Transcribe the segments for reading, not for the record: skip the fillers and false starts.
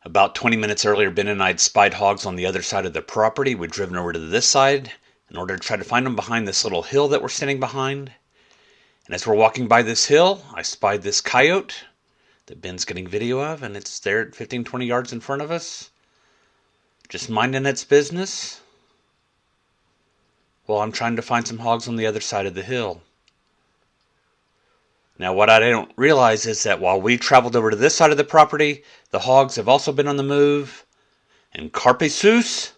About 20 minutes earlier, Ben and I had spied hogs on the other side of the property. We'd driven over to this side in order to try to find them behind this little hill that we're standing behind. And as we're walking by this hill, I spied this coyote that Ben's getting video of, and it's there at 15, 20 yards in front of us, just minding its business. Well, I'm trying to find some hogs on the other side of the hill. Now, what I don't realize is that while we traveled over to this side of the property, the hogs have also been on the move. And carpe sus,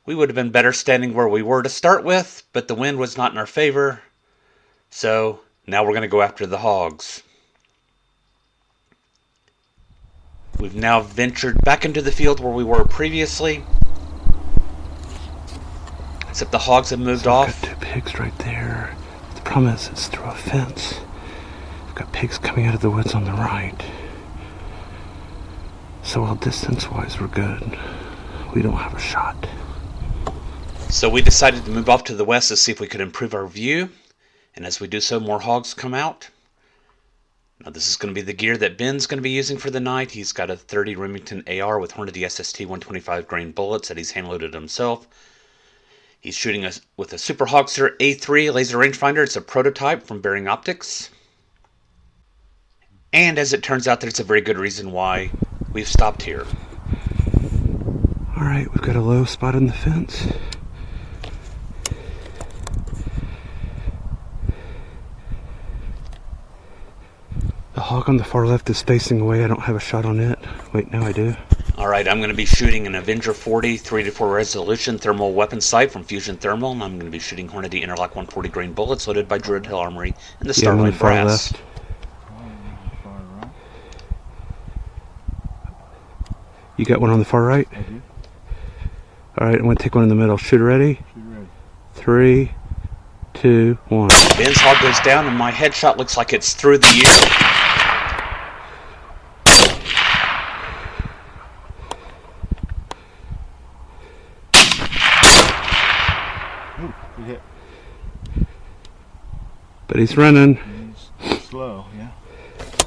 we would have been better standing where we were to start with, but the wind was not in our favor. So, now we're going to go after the hogs. We've now ventured back into the field where we were previously. Except the hogs have moved off. I've got 2 pigs right there. The problem is it's through a fence. I've got pigs coming out of the woods on the right. So while distance-wise we're good, we don't have a shot. So we decided to move off to the west to see if we could improve our view. And as we do so, more hogs come out. Now this is going to be the gear that Ben's going to be using for the night. He's got a .30 Remington AR with Hornady SST 125 grain bullets that he's hand-loaded himself. He's shooting with a Super Hogster A3 laser rangefinder. It's a prototype from Bearing Optics. And as it turns out, there's a very good reason why we've stopped here. Alright, we've got a low spot on the fence. The hog on the far left is facing away. I don't have a shot on it. Wait, now I do. Alright, I'm going to be shooting an Avenger 40 3-4 resolution thermal weapon sight from Fusion Thermal, and I'm going to be shooting Hornady Interlock 140 grain bullets loaded by Druid Hill Armory and the Starlight Brass. Left. You got one on the far right? I do. Alright, I'm going to take one in the middle. Shoot ready? Shoot ready. 3, 2, 1. Ben's hog goes down, and my headshot looks like it's through the ear. Good hit. But he's running. He's slow, yeah.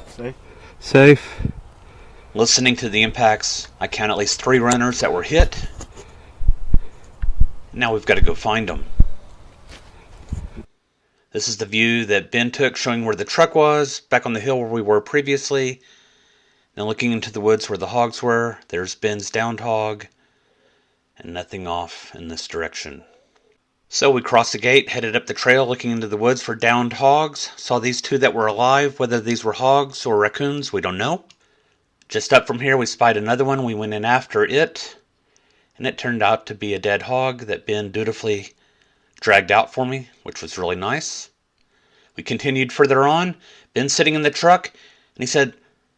Safe. Safe. Listening to the impacts, I count at least 3 runners that were hit. Now we've got to go find them. This is the view that Ben took showing where the truck was, back on the hill where we were previously. Now looking into the woods where the hogs were, there's Ben's downed hog, and nothing off in this direction. So we crossed the gate, headed up the trail looking into the woods for downed hogs. Saw these 2 that were alive. Whether these were hogs or raccoons, we don't know. Just up from here we spied another one. We went in after it, and it turned out to be a dead hog that Ben dutifully dragged out for me, which was really nice. We continued further on. Ben's sitting in the truck, and he said,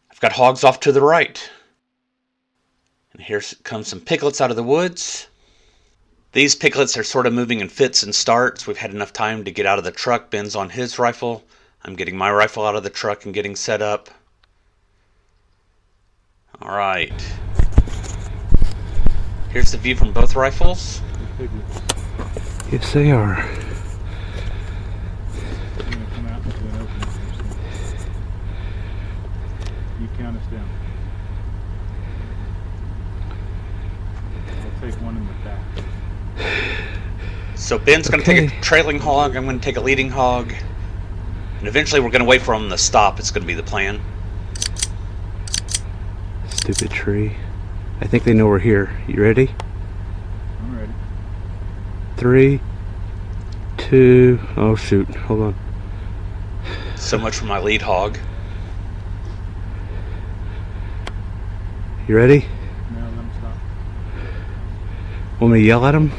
"I've got hogs off to the right." And here comes some piglets out of the woods. These piglets are sort of moving in fits and starts. We've had enough time to get out of the truck. Ben's on his rifle. I'm getting my rifle out of the truck and getting set up. Alright. Here's the view from both rifles. Yes, they are. I'm gonna come out into an opening here, so you count us down. I'll take one in the back. So Ben's going to take a trailing hog, I'm going to take a leading hog, and eventually we're going to wait for him to stop. It's going to be the plan. Stupid tree. I think they know we're here. You ready? I'm ready. 3, 2, oh shoot, hold on. So much for my lead hog. You ready? Now let them stop. Want me to yell at them?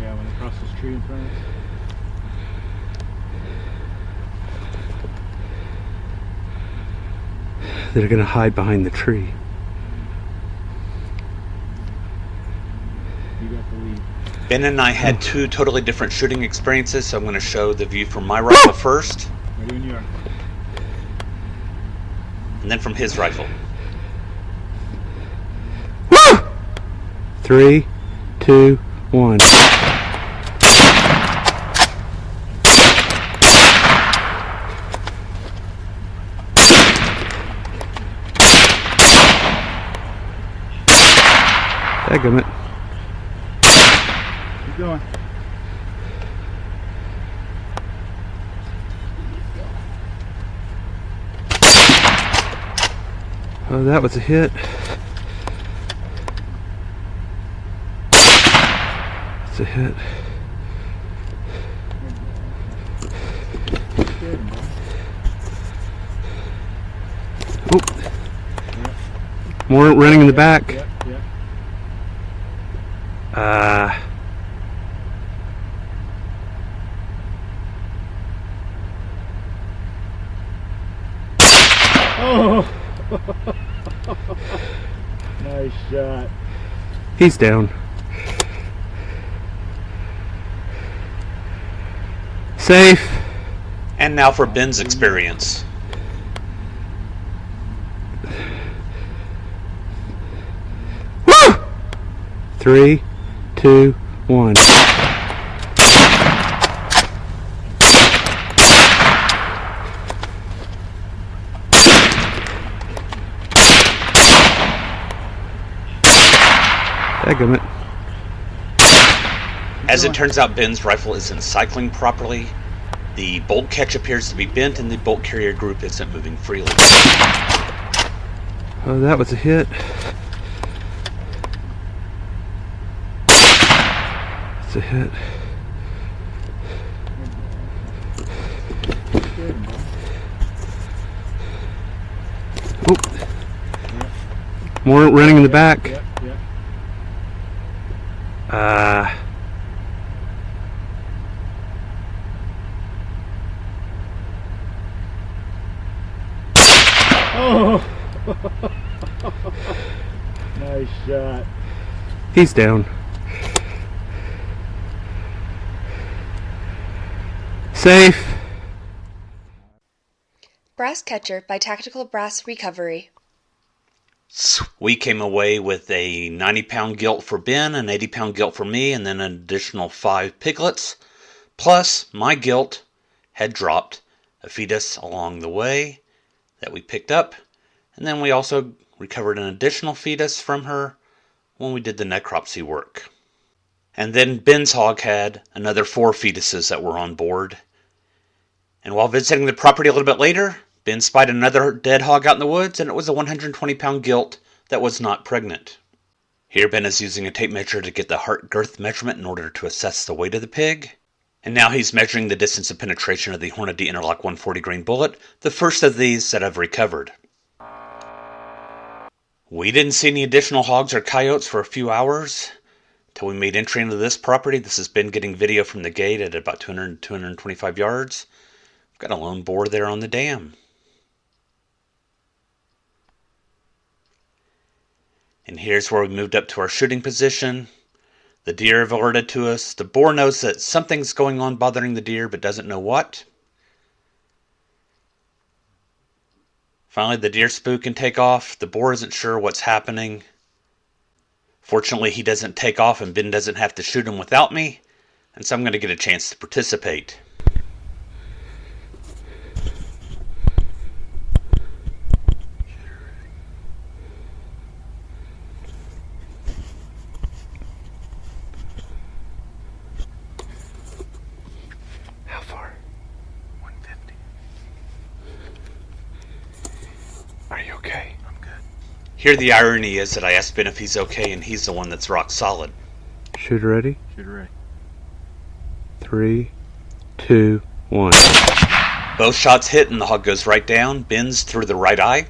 Yeah, when they cross this tree in front of us. They're gonna hide behind the tree. You got the lead. Ben and I had 2 totally different shooting experiences, so I'm going to show the view from my rifle first, Ready when you are. and then from his rifle. 3, 2, 1. Dadgummit. Keep going. Oh, that was a hit. That's a hit. Oh. More running in the back. Yep. Oh! Nice shot. He's down. Safe. And now for Ben's experience. Woo! 3, 2, 1. Dadgummit. As it turns out, Ben's rifle isn't cycling properly. The bolt catch appears to be bent and the bolt carrier group isn't moving freely. Oh, that was a hit. That's a hit. Oh. More running in the back. Yep. Oh! Nice shot. He's down. Safe. Brass Catcher by Tactical Brass Recovery. We came away with a 90-pound gilt for Ben, an 80-pound gilt for me, and then an additional 5 piglets. Plus, my gilt had dropped a fetus along the way that we picked up, and then we also recovered an additional fetus from her when we did the necropsy work. And then Ben's hog had another 4 fetuses that were on board. And while visiting the property a little bit later, Ben spied another dead hog out in the woods, and it was a 120-pound gilt that was not pregnant. Here Ben is using a tape measure to get the heart girth measurement in order to assess the weight of the pig. And now he's measuring the distance of penetration of the Hornady Interlock 140 grain bullet, the first of these that I've recovered. We didn't see any additional hogs or coyotes for a few hours until we made entry into this property. This has been getting video from the gate at about 225 yards. We've got a lone boar there on the dam. And here's where we moved up to our shooting position. The deer have alerted to us. The boar knows that something's going on bothering the deer, but doesn't know what. Finally, the deer spook can take off. The boar isn't sure what's happening. Fortunately, he doesn't take off and Ben doesn't have to shoot him without me. And so I'm going to get a chance to participate. How far? 150. Are you okay? I'm good. Here the irony is that I asked Ben if he's okay and he's the one that's rock solid. Shoot ready? Shoot ready. 3, 2, 1. Both shots hit and the hog goes right down. Ben's through the right eye.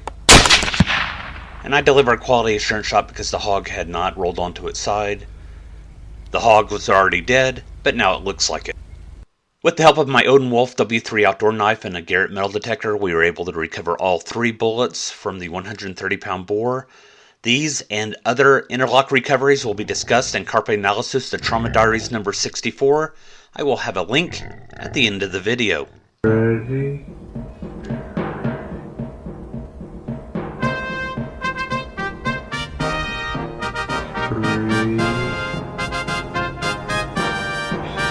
And I deliver a quality assurance shot because the hog had not rolled onto its side. The hog was already dead, but now it looks like it. With the help of my Odin Wolf W3 outdoor knife and a Garrett metal detector, we were able to recover all 3 bullets from the 130-pound boar. These and other interlock recoveries will be discussed in Carpe Analysis, the Trauma Diaries number 64. I will have a link at the end of the video. Ready? Three,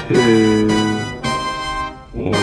2, 1.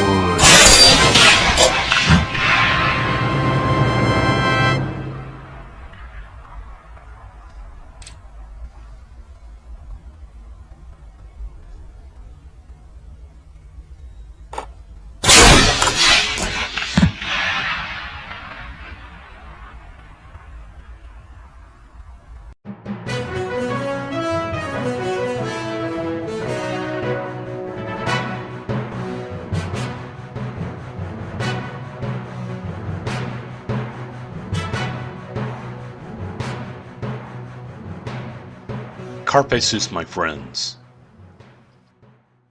Carpe sus, my friends.